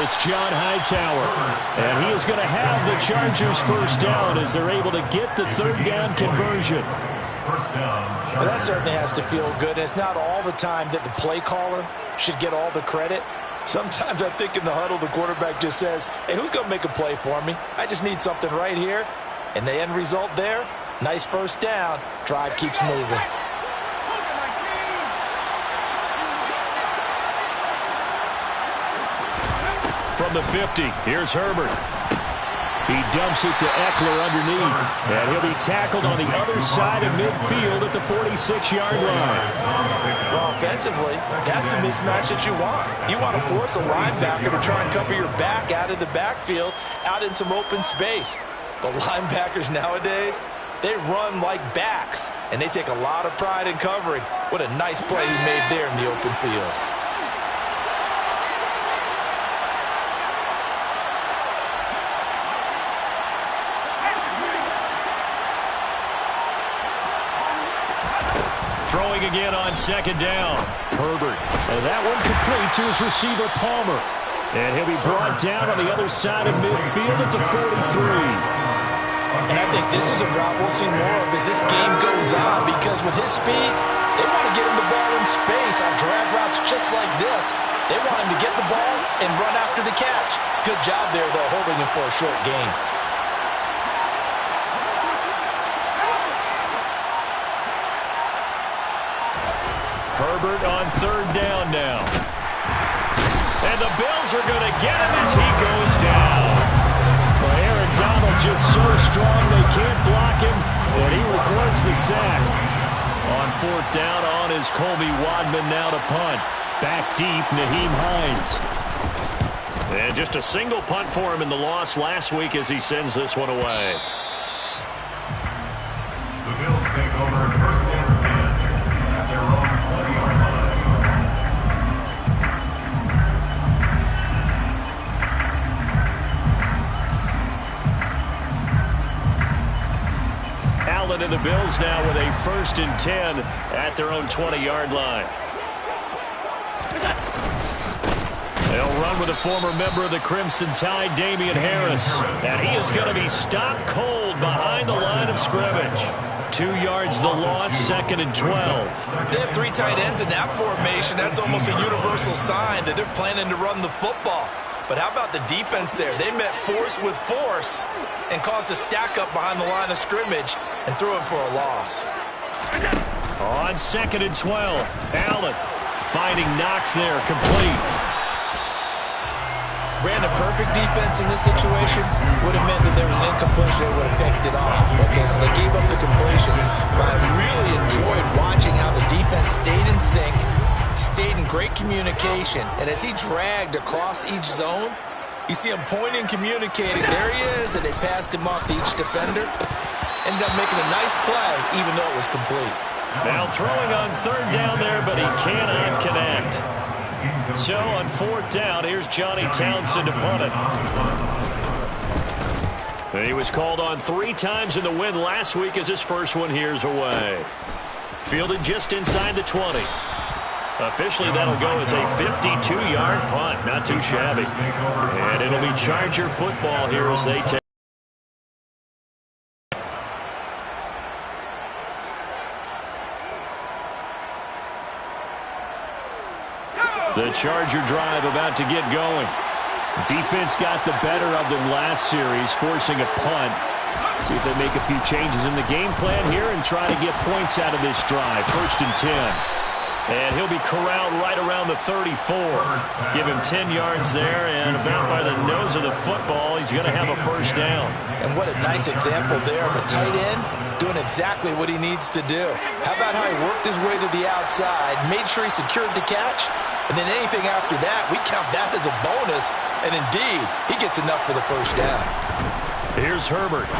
it's John Hightower. And he is going to have the Chargers first down as they're able to get the third down conversion. Well, that certainly has to feel good. It's not all the time that the play caller should get all the credit. Sometimes I think in the huddle, the quarterback just says, hey, who's going to make a play for me? I just need something right here. And the end result there, nice first down. Drive keeps moving. From the 50, here's Herbert. He dumps it to Eckler underneath. And he'll be tackled on the other side of midfield at the 46-yard line. Well, offensively, that's the mismatch that you want. You want to force a linebacker to try and cover your back out of the backfield, out in some open space. But linebackers nowadays, they run like backs, and they take a lot of pride in covering. What a nice play he made there in the open field. Throwing again on second down. Herbert. And that one complete to his receiver, Palmer. And he'll be brought down on the other side of midfield at the 43. And I think this is a route we'll see more of as this game goes on, because with his speed, they want to get him the ball in space on drag routes just like this. They want him to get the ball and run after the catch. Good job there, though, holding him for a short gain. Herbert on third down now. And the Bills are going to get him as he goes down. Well, Aaron Donald just so strong they can't block him, and he records the sack. On fourth down on is Colby Wadman now to punt. Back deep, Naheem Hines. And just a single punt for him in the loss last week as he sends this one away. The Bills take over first and 10 at their own 20-yard line. Allen and the Bills now with a first and 10 at their own 20-yard line. They'll run with a former member of the Crimson Tide, Damian Harris. And he is going to be stopped cold behind the line of scrimmage. 2 yards the loss, second and 12. They have three tight ends in that formation. That's almost a universal sign that they're planning to run the football. But how about the defense there? They met force with force and caused a stack up behind the line of scrimmage and threw him for a loss. On second and 12, Allen finding Knox there, complete. Ran a perfect defense in this situation. Would have meant that there was an incompletion. They would have picked it off. Okay, so they gave up the completion. But I really enjoyed watching how the defense stayed in sync, stayed in great communication. And as he dragged across each zone, you see him pointing, communicating. There he is, and they passed him off to each defender. Ended up making a nice play, even though it was complete. Now throwing on third down there, but he cannot connect. So on fourth down, here's Johnny Townsend to punt it. And he was called on 3 times in the win last week as his first one here's away. Fielded just inside the 20. Officially, that'll go as a 52-yard punt. Not too shabby. And it'll be Charger football here as they take. The Charger drive about to get going. Defense got the better of them last series, forcing a punt. See if they make a few changes in the game plan here and try to get points out of this drive. First and 10. And he'll be corralled right around the 34. Give him 10 yards there, and about by the nose of the football, he's going to have a first down. And what a nice example there of a tight end doing exactly what he needs to do. How about how he worked his way to the outside, made sure he secured the catch, and then anything after that, we count that as a bonus. And indeed, he gets enough for the first down. Here's Herbert.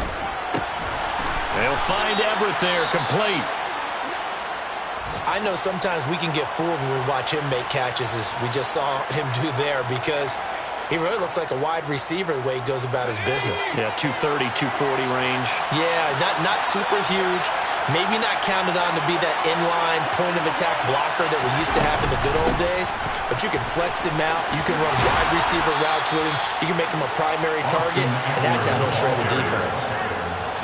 They'll find Everett there, complete. I know sometimes we can get fooled when we watch him make catches, as we just saw him do there, because he really looks like a wide receiver the way he goes about his business. Yeah, 230, 240 range. Yeah, not super huge, Maybe not counted on to be that inline point-of-attack blocker that we used to have in the good old days, but you can flex him out. You can run wide receiver routes with him. You can make him a primary target, and that's how he'll shred the defense.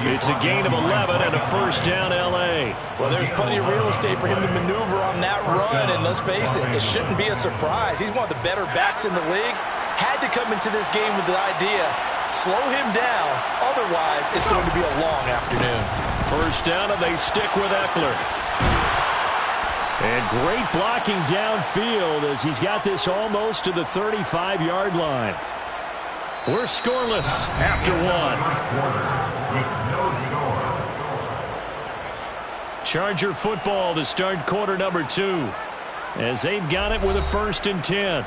It's a gain of 11 and a first down, L.A. Well, there's plenty of real estate for him to maneuver on that run, and let's face it, it shouldn't be a surprise. He's one of the better backs in the league. Had to come into this game with the idea, slow him down, otherwise it's going to be a long afternoon. First down, and they stick with Eckler. And great blocking downfield as he's got this almost to the 35-yard line. We're scoreless after one. Charger football to start quarter number 2 as they've got it with a 1st and 10.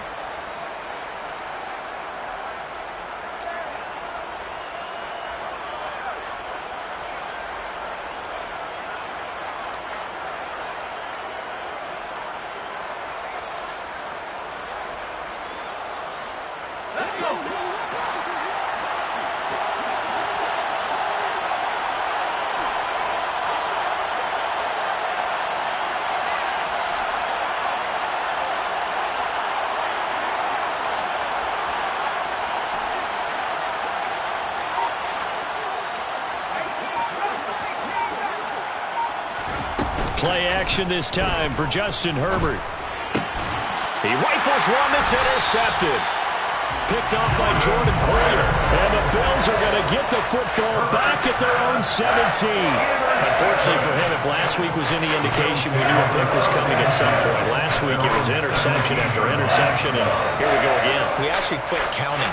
Play action this time for Justin Herbert. He rifles one that's intercepted. Picked off by Jordan Poyer. And the Bills are going to get the football back at their own 17. Unfortunately for him, if last week was any indication, we knew a pick was coming at some point. Last week it was interception after interception, and here we go again. We actually quit counting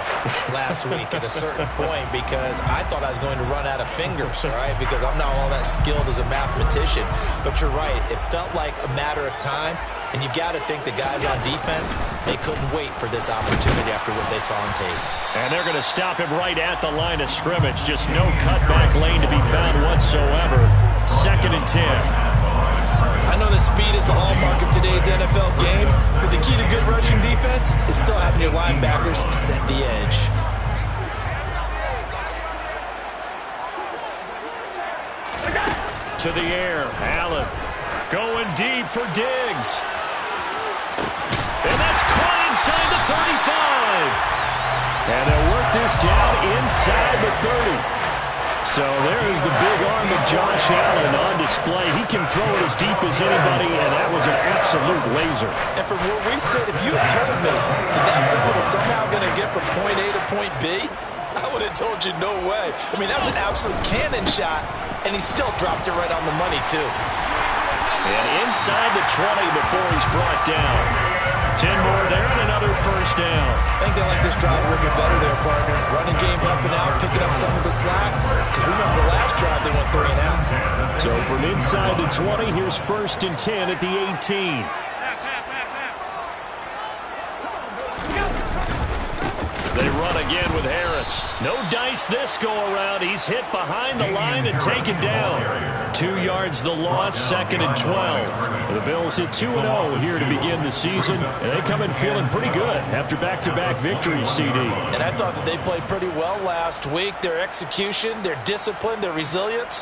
last week at a certain point because I thought I was going to run out of fingers, right? Because I'm not all that skilled as a mathematician. But you're right. It felt like a matter of time. And you got to think the guys on defense, they couldn't wait for this opportunity after what they saw on tape. And they're going to stop him right at the line of scrimmage. Just no cutback lane to be found whatsoever. 2nd and 10. I know that speed is the hallmark of today's NFL game, but the key to good rushing defense is still having your linebackers set the edge. To the air, Allen going deep for Diggs. And that's caught inside the 35. And they'll work this down inside the 30. So there's the big arm of Josh Allen on display. He can throw it as deep as anybody, and that was an absolute laser. And from where we sit, if you had told me that ball was somehow going to get from point A to point B, I would have told you no way. I mean, that was an absolute cannon shot, and he still dropped it right on the money, too. And inside the 20 before he's brought down. 10 more there and another first down. I think they like this drive a little bit better there, partner. Running game helping out, picking up some of the slack. Because remember, the last drive they went 3 and out. So from inside the 20, here's 1st and 10 at the 18. They run again with Harris. No dice this go-around. He's hit behind the line and taken down. 2 yards the loss, 2nd and 12. The Bills hit 2-0 here to begin the season. And they come in feeling pretty good after back-to-back victories, CD. And I thought that they played pretty well last week. Their execution, their discipline, their resilience,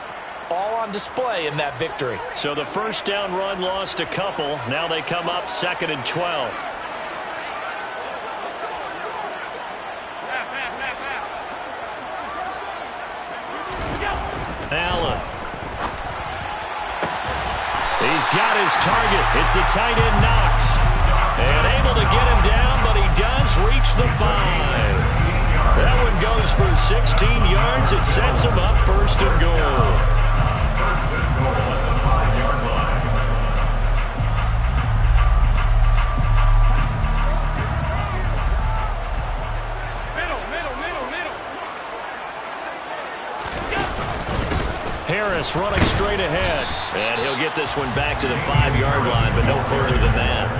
all on display in that victory. So the first down run lost a couple. Now they come up 2nd and 12. Allen. He's got his target. It's the tight end Knox. And able to get him down, but he does reach the 5. That one goes for 16 yards. It sets him up 1st and goal. Harris running straight ahead. And he'll get this one back to the 5-yard line, but no further than that.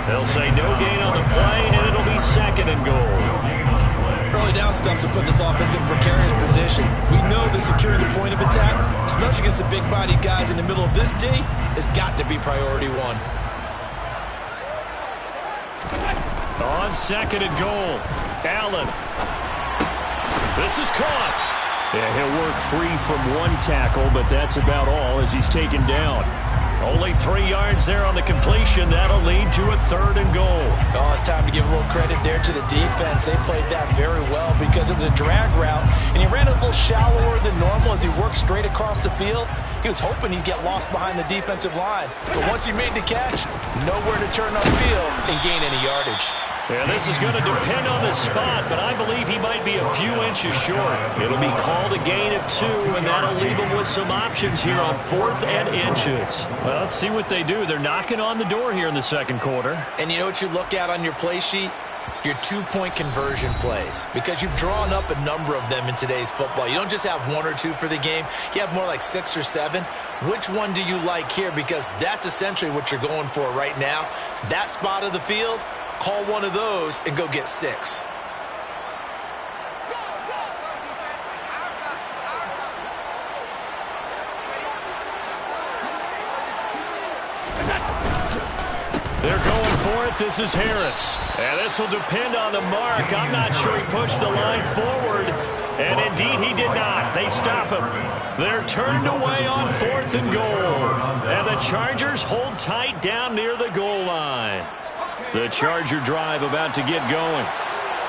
They'll say no gain on the play, and it'll be 2nd and goal. Early down stuffs will put this offense in precarious position. We know that securing the point of attack, especially against the big-bodied guys in the middle of this D, has got to be priority 1. On 2nd and goal, Allen. This is caught. Yeah, he'll work free from one tackle, but that's about all as he's taken down. Only 3 yards there on the completion. That'll lead to a 3rd and goal. Oh, it's time to give a little credit there to the defense. They played that very well because it was a drag route, and he ran a little shallower than normal as he worked straight across the field. He was hoping he'd get lost behind the defensive line. But once he made the catch, nowhere to turn upfield and gain any yardage. Yeah, this is going to depend on the spot, but I believe he might be a few inches short. It'll be called a gain of 2, and that'll leave him with some options here on 4th and inches. Well, let's see what they do. They're knocking on the door here in the second quarter. And you know what you look at on your play sheet? Your 2-point conversion plays, because you've drawn up a number of them in today's football. You don't just have 1 or 2 for the game. You have more like 6 or 7. Which one do you like here? Because that's essentially what you're going for right now. That spot of the field, call one of those and go get 6. They're going for it. This is Harris. And this will depend on the mark. I'm not sure he pushed the line forward. And indeed, he did not. They stop him. They're turned away on 4th and goal. And the Chargers hold tight down near the goal line. The Charger drive about to get going.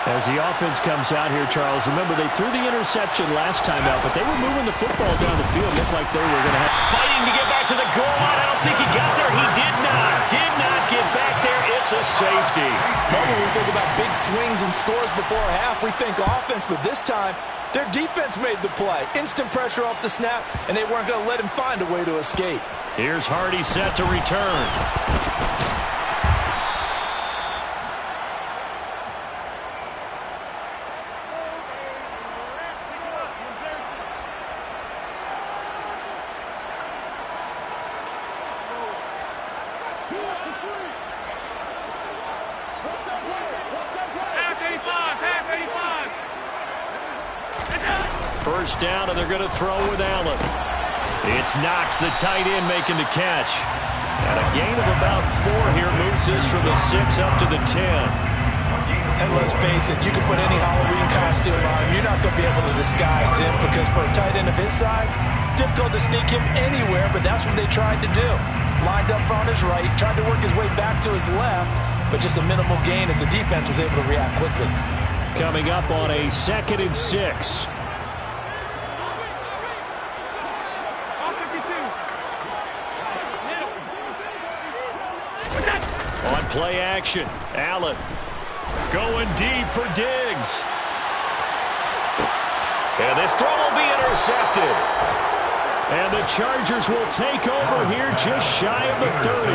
As the offense comes out here, Charles, remember they threw the interception last time out, but they were moving the football down the field. Looked like they were going to have fighting to get back to the goal line. I don't think he got there. He did not get back there. It's a safety. Normally we think about big swings and scores before a half. We think offense, but this time their defense made the play. Instant pressure off the snap, and they weren't going to let him find a way to escape. Here's Hardy set to return. First down, and they're going to throw with Allen. It's Knox, the tight end, making the catch. And a gain of about 4 here moves this from the 6 up to the 10. And let's face it, you can put any Halloween costume on. You're not going to be able to disguise him because for a tight end of his size, difficult to sneak him anywhere, but that's what they tried to do. Lined up on his right, tried to work his way back to his left, but just a minimal gain as the defense was able to react quickly. Coming up on a 2nd and 6. On play action, Allen going deep for Diggs. And this throw will be intercepted. And the Chargers will take over here just shy of the 30.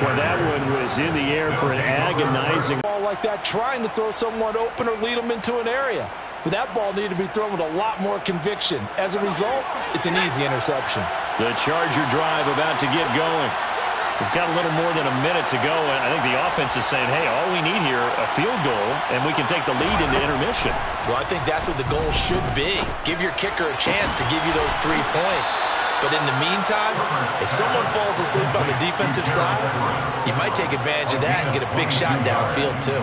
Well, that one was in the air for an agonizing ball like that, trying to throw someone open or lead them into an area. But that ball needed to be thrown with a lot more conviction. As a result, it's an easy interception. The Charger drive about to get going. We've got a little more than a minute to go, and I think the offense is saying, hey, all we need here, a field goal, and we can take the lead into intermission. Well, I think that's what the goal should be. Give your kicker a chance to give you those 3 points. But in the meantime, if someone falls asleep on the defensive side, you might take advantage of that and get a big shot downfield, too.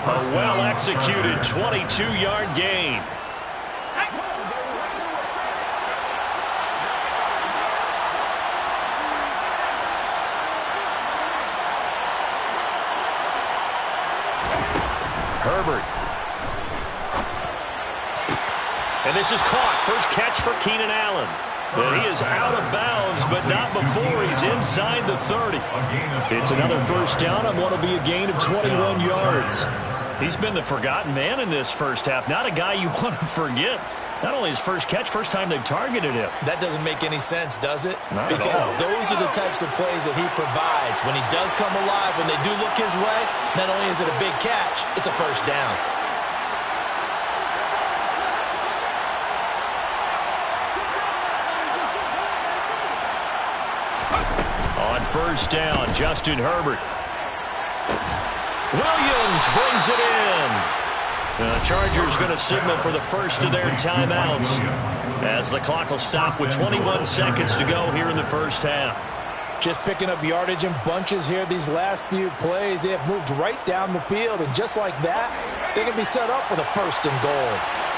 A well-executed 22-yard gain. Herbert. And this is caught. First catch for Keenan Allen. And he is out of bounds, but not before he's inside the 30. It's another first down on what will be a gain of 21 yards. He's been the forgotten man in this first half. Not a guy you want to forget. Not only his first catch, first time they've targeted him. That doesn't make any sense, does it? Not because those are the types of plays that he provides. When he does come alive, when they do look his way, not only is it a big catch, it's a first down. On first down, Justin Herbert. Williams brings it in. The Chargers going to signal for the first of their timeouts as the clock will stop with 21 seconds to go here in the first half. Just picking up yardage in bunches here these last few plays. They have moved right down the field, and just like that, they can be set up with a 1st and goal.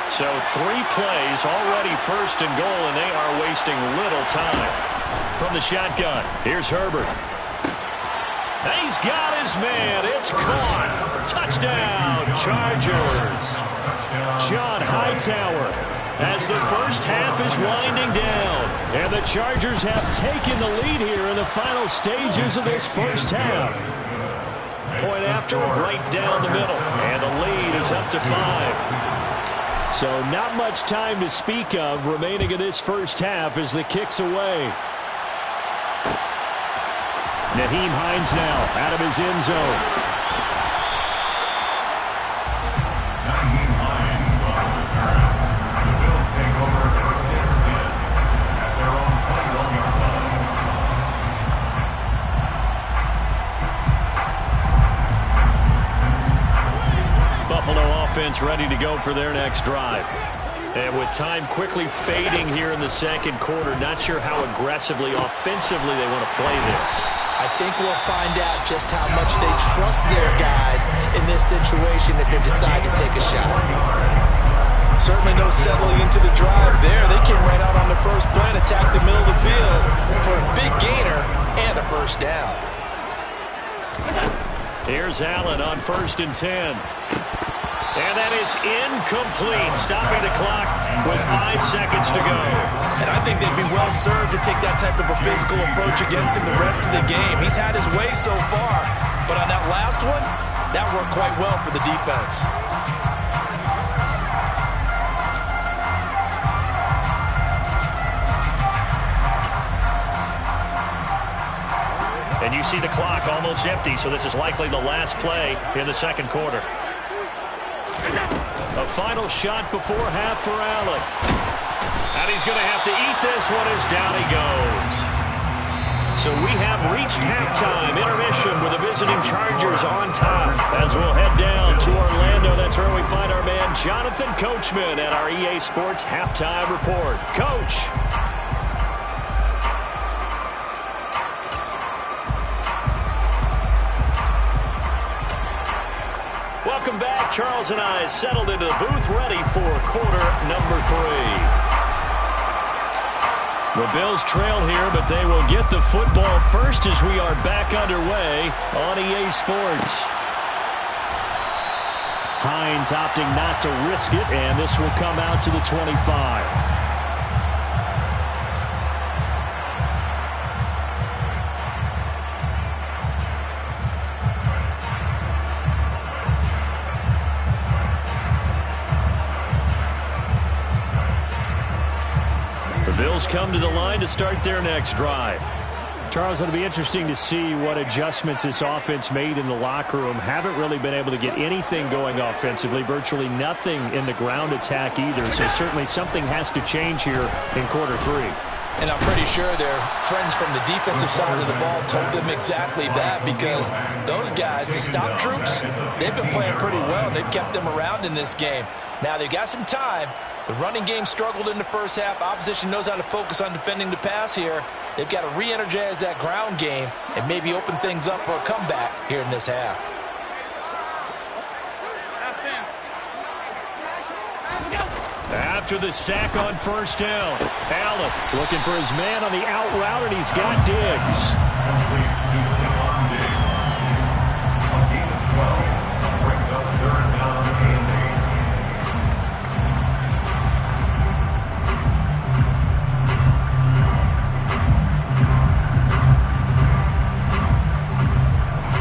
So 3 plays, already first and goal, and they are wasting little time. From the shotgun, here's Herbert. And he's got his man. It's caught. Touchdown, Chargers. John Hightower, as the first half is winding down. And the Chargers have taken the lead here in the final stages of this first half. Point after, right down the middle. And the lead is up to 5. So not much time to speak of remaining in this first half as the kick's away. Nyheim Hines now out of his end zone. Nyheim Hines on the return. The Bills take over first and 10 at their own 21-yard line. Buffalo offense ready to go for their next drive. And with time quickly fading here in the second quarter, not sure how aggressively, offensively they want to play this. I think we'll find out just how much they trust their guys in this situation if they decide to take a shot. Certainly no settling into the drive there. They came right out on the first play and attacked the middle of the field for a big gainer and a first down. Here's Allen on 1st and 10. And that is incomplete, stopping the clock with 5 seconds to go. And I think they'd be well served to take that type of a physical approach against him the rest of the game. He's had his way so far, but on that last one, that worked quite well for the defense. And you see the clock almost empty, so this is likely the last play in the second quarter. A final shot before half for Allen. And he's going to have to eat this one as down he goes. So we have reached halftime. Intermission with the visiting Chargers on top. As we'll head down to Orlando, that's where we find our man Jonathan Coachman at our EA Sports Halftime Report. Coach. Welcome back. Charles and I settled into the booth ready for quarter number 3. The Bills trail here, but they will get the football first as we are back underway on EA Sports. Hines opting not to risk it, and this will come out to the 25. Bills come to the line to start their next drive. Charles, it'll be interesting to see what adjustments this offense made in the locker room. Haven't really been able to get anything going offensively, virtually nothing in the ground attack either. So certainly something has to change here in quarter 3. And I'm pretty sure their friends from the defensive side of the ball told them exactly that, because those guys, the stop troops, they've been playing pretty well. They've kept them around in this game. Now they've got some time. The running game struggled in the first half. Opposition knows how to focus on defending the pass here. They've got to re-energize that ground game and maybe open things up for a comeback here in this half. After the sack on first down, Allen looking for his man on the out route, and he's got Diggs.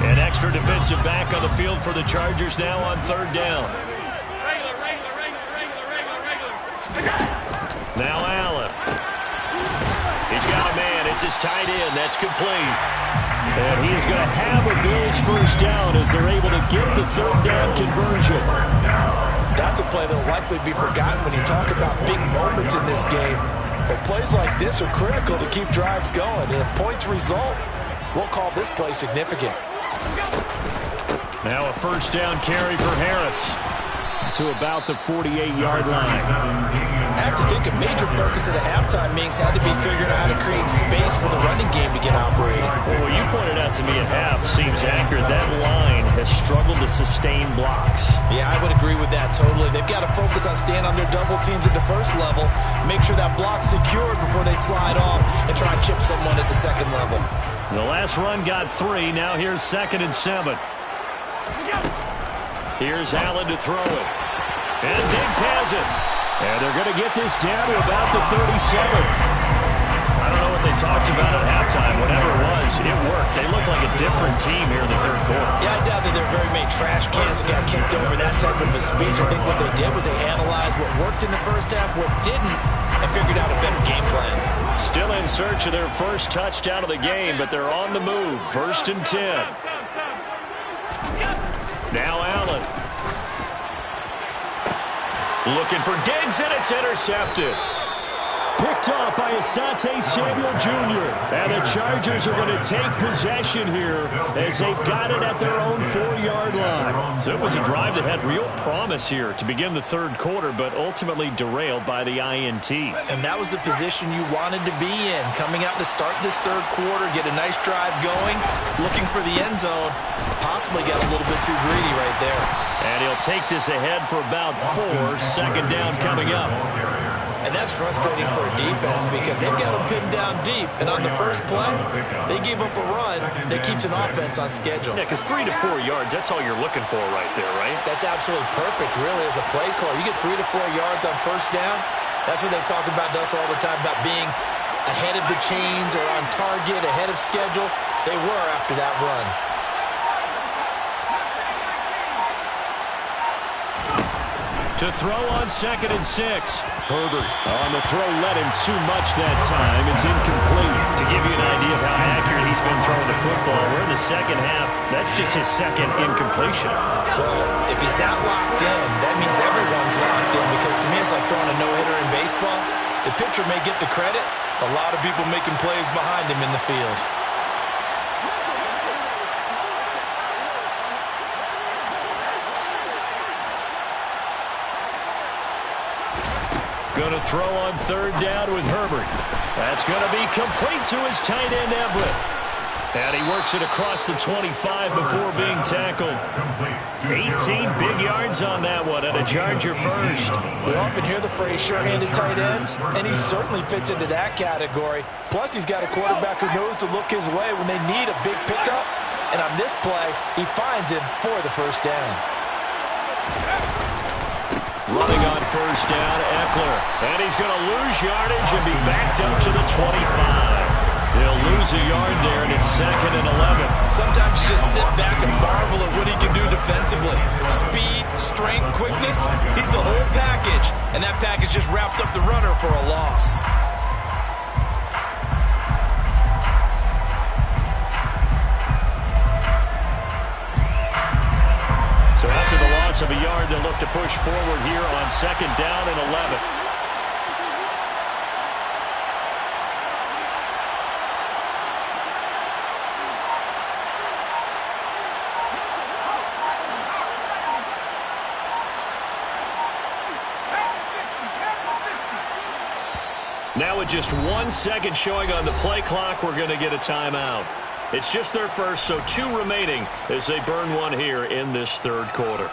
An extra defensive back on the field for the Chargers now on 3rd down. Now Allen. He's got a man. It's his tight end. That's complete. And he is going to have a Bills first down as they're able to get the 3rd down conversion. That's a play that will likely be forgotten when you talk about big moments in this game. But plays like this are critical to keep drives going. And if points result, we'll call this play significant. Now a first down carry for Harris to about the 48-yard line. have to think a major focus at the halftime means had to be figuring out how to create space for the running game to get operating. Well, what you pointed out to me at half seems accurate. That line has struggled to sustain blocks. Yeah, I would agree with that totally. They've got to focus on staying on their double teams at the first level, make sure that block's secured before they slide off, and try and chip someone at the second level. The last run got 3. Now here's 2nd and 7. Here's Allen to throw it. And Diggs has it. And they're going to get this down to about the 37. I don't know what they talked about at halftime. Whatever it was, it worked. They look like a different team here in the third quarter. Yeah, I doubt that there are very many trash cans that got kicked over, that type of a speech. I think what they did was they analyzed what worked in the first half, what didn't, and figured out a better game plan. Still in search of their first touchdown of the game, but they're on the move. 1st and 10. Now Allen. Looking for Diggs, and it's intercepted. Picked off by Asante Samuel Jr. And the Chargers are going to take possession here as they've got it at their own 4-yard line. So it was a drive that had real promise here to begin the third quarter, but ultimately derailed by the INT. And that was the position you wanted to be in. Coming out to start this third quarter, get a nice drive going, looking for the end zone. Possibly got a little bit too greedy right there. And he'll take this ahead for about 4. 2nd down coming up. And that's frustrating for a defense because they've got them pinned down deep. And on the first play, they gave up a run that keeps an offense on schedule. Yeah, because 3 to 4 yards, that's all you're looking for right there, right? That's absolutely perfect, really, as a play call. You get 3 to 4 yards on first down. That's what they talk about to us all the time, about being ahead of the chains or on target, ahead of schedule. They were after that run. To throw on 2nd and 6. Herbert on the throw, led him too much that time. It's incomplete. To give you an idea of how accurate he's been throwing the football, we're in the second half. That's just his 2nd incompletion. Well, if he's not locked in, that means everyone's locked in, because to me it's like throwing a no-hitter in baseball. The pitcher may get the credit. A lot of people making plays behind him in the field. Going to throw on 3rd down with Herbert. That's going to be complete to his tight end, Everett. And he works it across the 25 before being tackled. 18 big yards on that one, and a Charger first. We often hear the phrase sure-handed tight ends, and he certainly fits into that category. Plus, he's got a quarterback who knows to look his way when they need a big pickup. And on this play, he finds him for the first down. Running on first down, Eckler. And he's going to lose yardage and be backed up to the 25. They'll lose a yard there, and it's 2nd and 11. Sometimes you just sit back and marvel at what he can do defensively. Speed, strength, quickness, he's the whole package. And that package just wrapped up the runner for a loss. So after the loss of a yard, they'll look to push forward here on 2nd down and 11. Now with just 1 second showing on the play clock, we're going to get a timeout. It's just their first, so 2 remaining as they burn one here in this third quarter.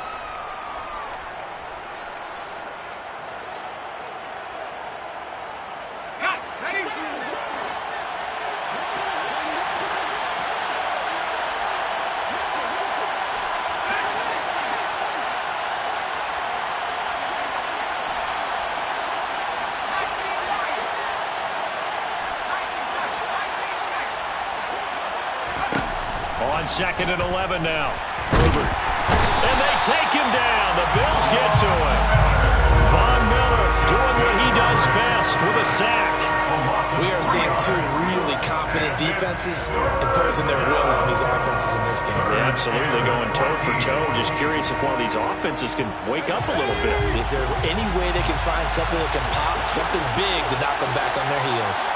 On 2nd and 11 now. Herbert. And they take him down. The Bills get to him. Von Miller doing what he does best with a sack. We are seeing 2 really confident defenses imposing their will on these offenses in this game. Yeah, absolutely, going toe for toe. Just curious if one of these offenses can wake up a little bit. Is there any way they can find something that can pop, something big to knock them back on their heels?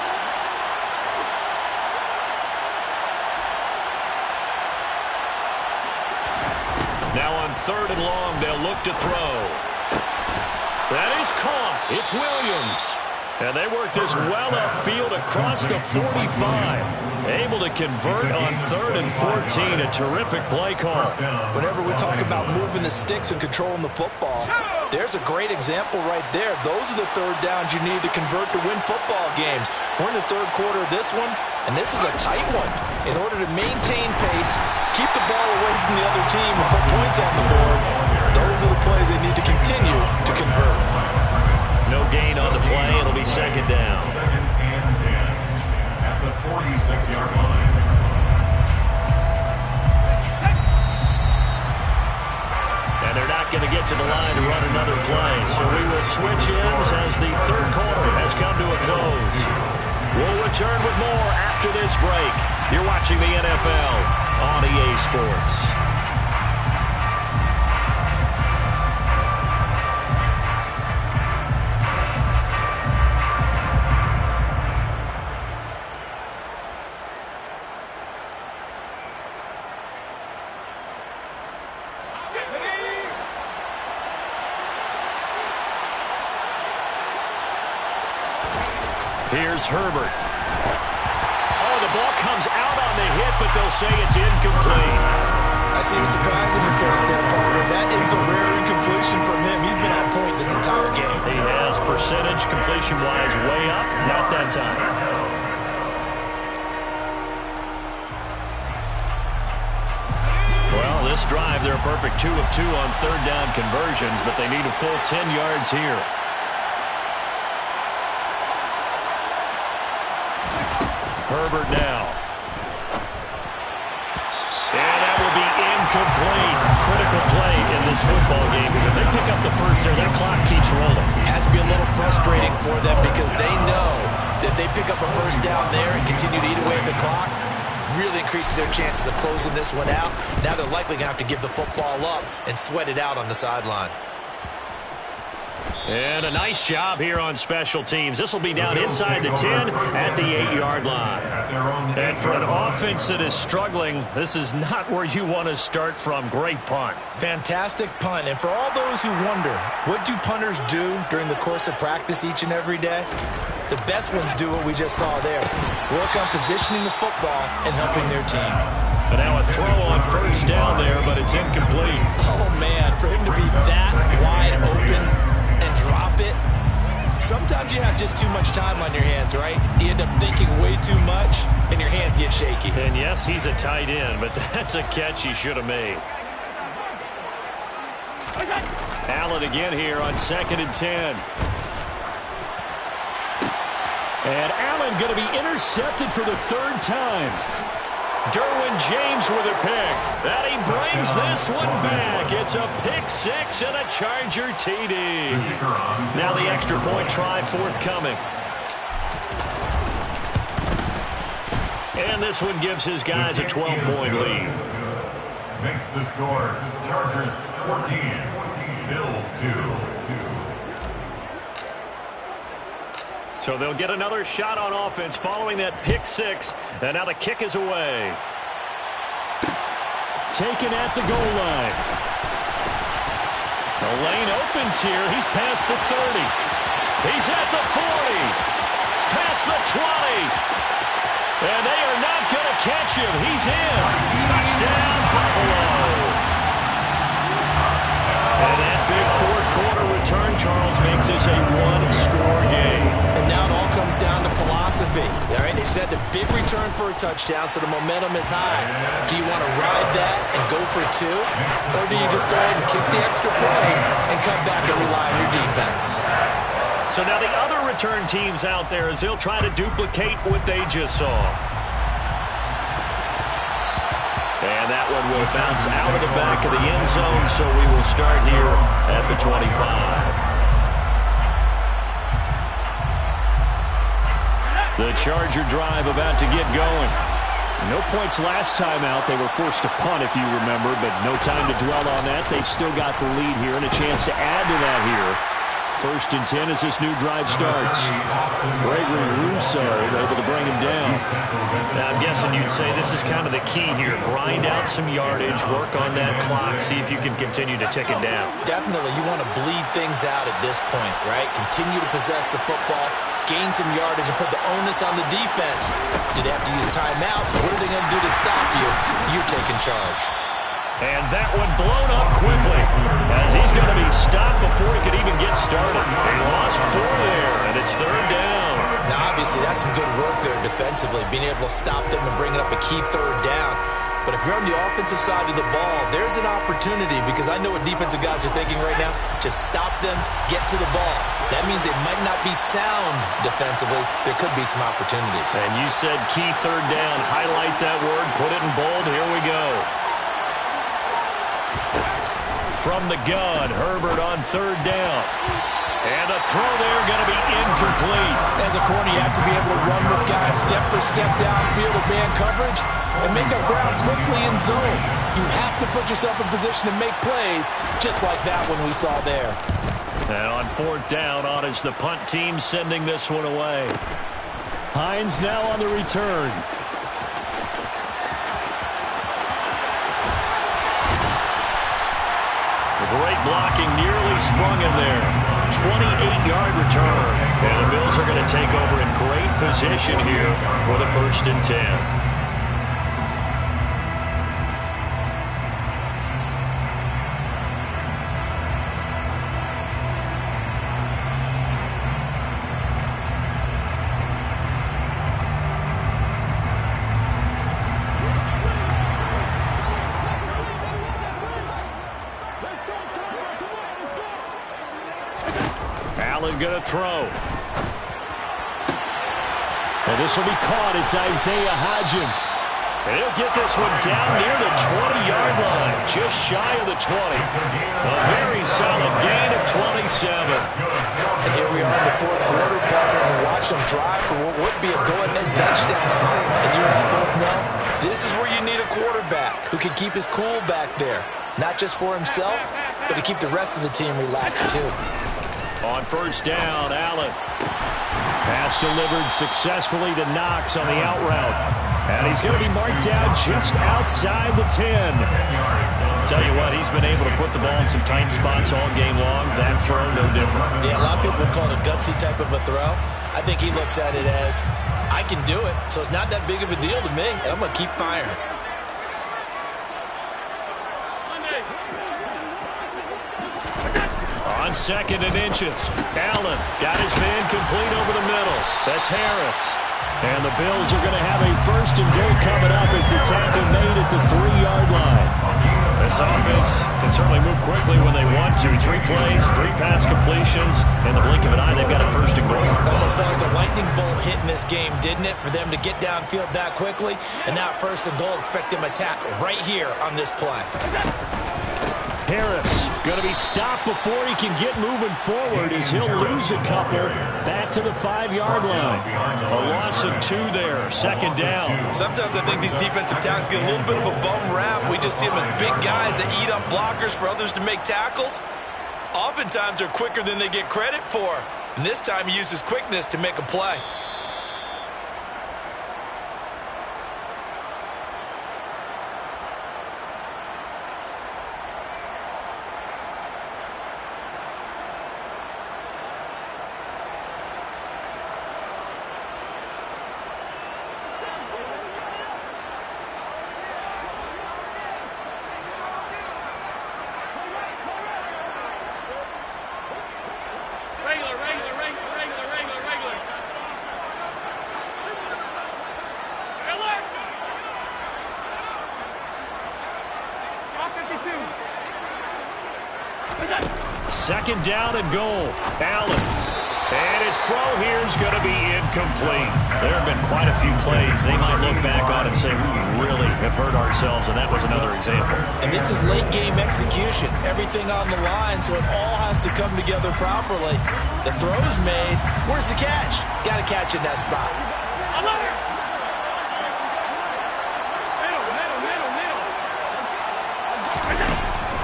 Now on 3rd and long, they'll look to throw. That is caught. It's Williams. And they work this well upfield across the 45. Able to convert on 3rd and 14. A terrific play call. Whenever we talk about moving the sticks and controlling the football, there's a great example right there. Those are the third downs you need to convert to win football games. We're in the third quarter of this one, and this is a tight one. In order to maintain pace, keep the ball away from the other team, and put points on the board, those are the plays they need to continue to convert. No gain on the play. It'll be 2nd down. 2nd and 10 at the 46-yard line. And they're not going to get to the line to run another play. So we will switch ends as the third quarter has come to a close. We'll return with more after this break. You're watching the NFL on EA Sports. Here's Herbert. Oh, the ball comes out on the hit, but they'll say it's incomplete. I see the surprise in your face there, partner. That is a rare incompletion from him. He's been on point this entire game. He has percentage completion-wise way up. Not that time. Well, this drive, they're a perfect 2 of 2 on third down conversions, but they need a full 10 yards here. Herbert now. And that will be incomplete. Critical play in this football game, because if they pick up the first there, that clock keeps rolling. Has to be a little frustrating for them because they know that they pick up a first down there and continue to eat away at the clock, really increases their chances of closing this one out. Now they're likely going to have to give the football up and sweat it out on the sideline. And a nice job here on special teams. This will be down inside the 10 at the 8-yard line. And for an offense that is struggling, this is not where you want to start from. Great punt. Fantastic punt. And for all those who wonder, what do punters do during the course of practice each and every day? The best ones do what we just saw there. Work on positioning the football and helping their team. And now a throw on first down there, but it's incomplete. Oh, man, for him to be that wide open and drop it. Sometimes you have just too much time on your hands, right? You end up thinking way too much, and your hands get shaky. And yes, he's a tight end, but that's a catch he should have made. Allen again here on 2nd and 10. And Allen going to be intercepted for the 3rd time. Derwin James with a pick. And he brings this one back. It's a pick 6 and a Charger TD. Now the extra point try forthcoming. And this one gives his guys a 12-point lead. Makes the score Chargers 14, Bills 2. So they'll get another shot on offense following that pick 6. And now the kick is away. Taken at the goal line. The lane opens here. He's past the 30. He's at the 40. Past the 20. And they are not going to catch him. He's in. Touchdown, Buffalo. And that big fourth quarter return, Charles, makes this a one-score game. And now it all comes down to philosophy. All right, they said the big return for a touchdown, so the momentum is high. Do you want to ride that and go for 2? Or do you just go ahead and kick the extra point and come back and rely on your defense? So now the other return teams out there, as they'll try to duplicate what they just saw. And that one will bounce out of the back of the end zone, so we will start here at the 25. The Charger drive about to get going. No points last time out. They were forced to punt, if you remember, but no time to dwell on that. They've still got the lead here and a chance to add to that here. 1st and 10 as this new drive starts. Gregory Rousseau able to bring him down. Now, I'm guessing you'd say this is kind of the key here. Grind out some yardage, work on that clock, see if you can continue to tick it down. Definitely, you want to bleed things out at this point, right? Continue to possess the football, gain some yardage, and put the onus on the defense. Do they have to use timeouts? What are they going to do to stop you? You're taking charge. And that one blown up quickly as he's going to be stopped before he could even get started. They lost 4 there, and it's 3rd down. Now, obviously, that's some good work there defensively, being able to stop them and bringing up a key 3rd down. But if you're on the offensive side of the ball, there's an opportunity because I know what defensive guys are thinking right now. Just stop them, get to the ball. That means they might not be sound defensively. There could be some opportunities. And you said key 3rd down. Highlight that word, put it in bold. Here we go. From the gun, Herbert on 3rd down. And the throw there going to be incomplete. As a corner, you have to be able to run with guys step for step downfield with man coverage and make up ground quickly in zone. You have to put yourself in position to make plays, just like that one we saw there. And on 4th down, on is the punt team sending this one away. Hines now on the return. Great blocking, nearly sprung him there. 28-yard return. And the Bills are going to take over in great position here for the 1st and 10. Going to throw. And this will be caught. It's Isaiah Hodgins. And he'll get this one down near the 20-yard line, just shy of the 20. A very solid gain of 27. And here we are in the 4th quarter, partner, and watch them drive for what would be a go-ahead touchdown. And you and I both know this is where you need a quarterback who can keep his cool back there, not just for himself, but to keep the rest of the team relaxed too. On 1st down, Allen. Pass delivered successfully to Knox on the out route. And he's going to be marked down just outside the 10. Tell you what, he's been able to put the ball in some tight spots all game long. That throw, no different. Yeah, a lot of people would call it a gutsy type of a throw. I think he looks at it as, I can do it, so it's not that big of a deal to me, and I'm going to keep firing. On 2nd and inches, Allen got his man complete over the middle. That's Harris. And the Bills are going to have a 1st and goal coming up as the tackle made at the 3-yard line. This offense can certainly move quickly when they want to. 3 plays, 3 pass completions. In the blink of an eye, they've got a 1st and goal. Almost felt like a lightning bolt hit in this game, didn't it? For them to get downfield that quickly. And now 1st and goal, expect them to tackle right here on this play. Harris going to be stopped before he can get moving forward as he'll lose a couple back to the 5-yard line. A loss of 2 there, 2nd down. Sometimes I think these defensive tackles get a little bit of a bum rap. We just see them as big guys that eat up blockers for others to make tackles. Oftentimes they're quicker than they get credit for. And this time he uses quickness to make a play. Second down and goal. Allen. And his throw here is going to be incomplete. There have been quite a few plays they might look back on and say, we really have hurt ourselves, and that was another example. And this is late game execution. Everything on the line, so it all has to come together properly. The throw's made. Where's the catch? Got to catch in that spot.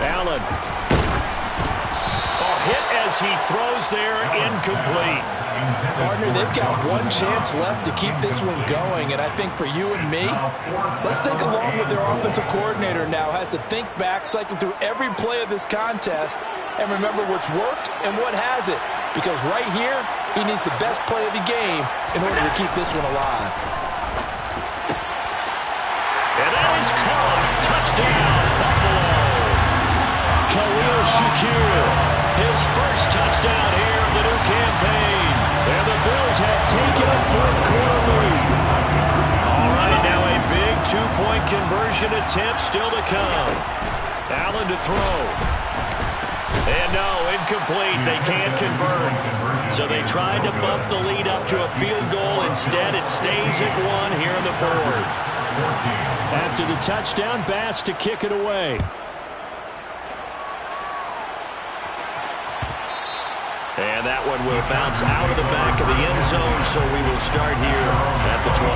Allen. Hit as as he throws there, incomplete. Partner, they've got one chance left to keep this one going, and I think for you and me, let's think along with their offensive coordinator now. Has to think back, cycle through every play of this contest, and remember what's worked and what hasn't. Because right here, he needs the best play of the game in order to keep this one alive. And that is caught. Touchdown, Buffalo. Khalil Shakir, his first touchdown here of the new campaign. And the Bills have taken a fourth-quarter lead. All right, now a big two-point conversion attempt still to come. Allen to throw. And no, incomplete. They can't convert. So they tried to bump the lead up to a field goal. Instead, it stays at 1 here in the fourth. After the touchdown, Bass to kick it away. And that one will bounce out of the back of the end zone, so we will start here at the 25.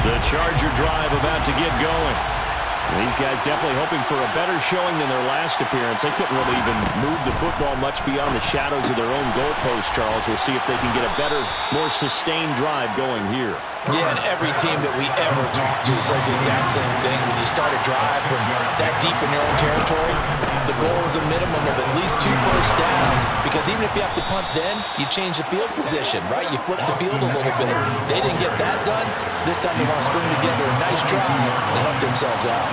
The Charger drive about to get going. These guys definitely hoping for a better showing than their last appearance. They couldn't really even move the football much beyond the shadows of their own goalpost, Charles. We'll see if they can get a better, more sustained drive going here. Yeah, and every team that we ever talk to says the exact same thing. When you start a drive from that deep in your own territory, the goal is a minimum of at least 2 first downs, because even if you have to punt then, you change the field position, right? You flip the field a little bit. They didn't get that done. This time they want to string together a nice drive and help themselves out.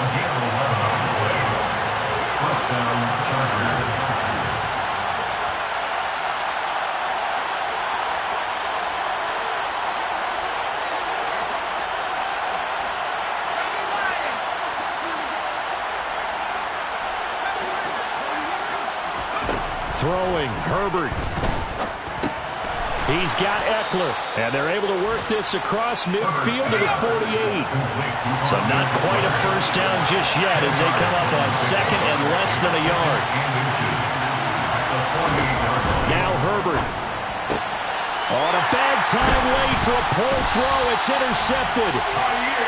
Throwing, Herbert. He's got Eckler, and they're able to work this across midfield to the 48. So not quite a first down just yet as they come up on second and less than a yard. Now Herbert. On a bad time late for a pull throw. It's intercepted.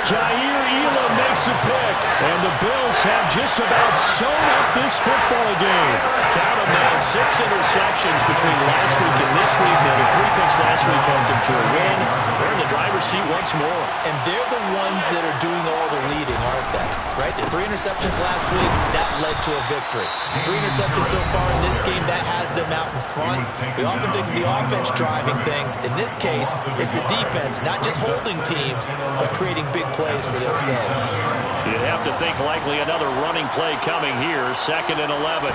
Jair Elam makes a pick, and the Bills have just about sewn up this football game. Count them now, 6 interceptions between last week and this week. Now the 3 picks last week helped them to a win. They're in the driver's seat once more. And they're the ones that are doing all the leading, aren't they? Right? The 3 interceptions last week, that led to a victory. 3 interceptions so far in this game, that has them out in front. We often think of the offense driving things. In this case, it's the defense, not just holding teams, but creating big plays for themselves. You'd have to think likely another running play coming here, 2nd and 11.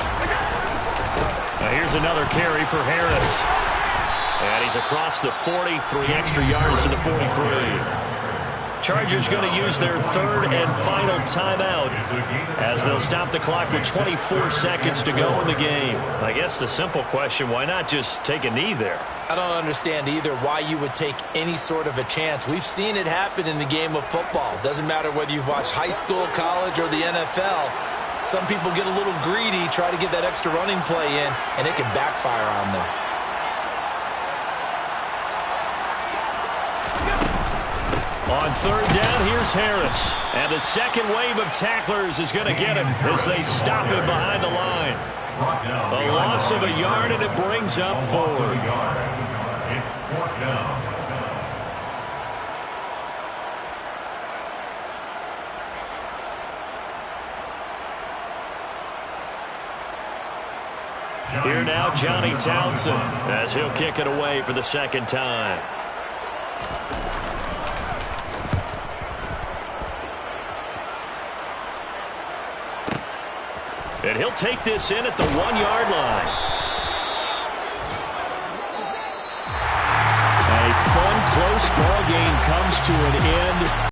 Now here's another carry for Harris. And he's across the 40, 3 extra yards to the 43. Chargers going to use their 3rd and final timeout as they'll stop the clock with 24 seconds to go in the game. I guess the simple question, why not just take a knee there? I don't understand either why you would take any sort of a chance. We've seen it happen in the game of football. Doesn't matter whether you've watched high school, college, or the NFL. Some people get a little greedy, try to get that extra running play in, and it can backfire on them. On 3rd down, here's Harris. And the second wave of tacklers is going to get him as they stop him behind the line. A loss of a yard, and it brings up 4th. It's 4th down. Here now, Johnny Townsend, as he'll kick it away for the 2nd time. And he'll take this in at the 1-yard line. A fun, close ball game comes to an end.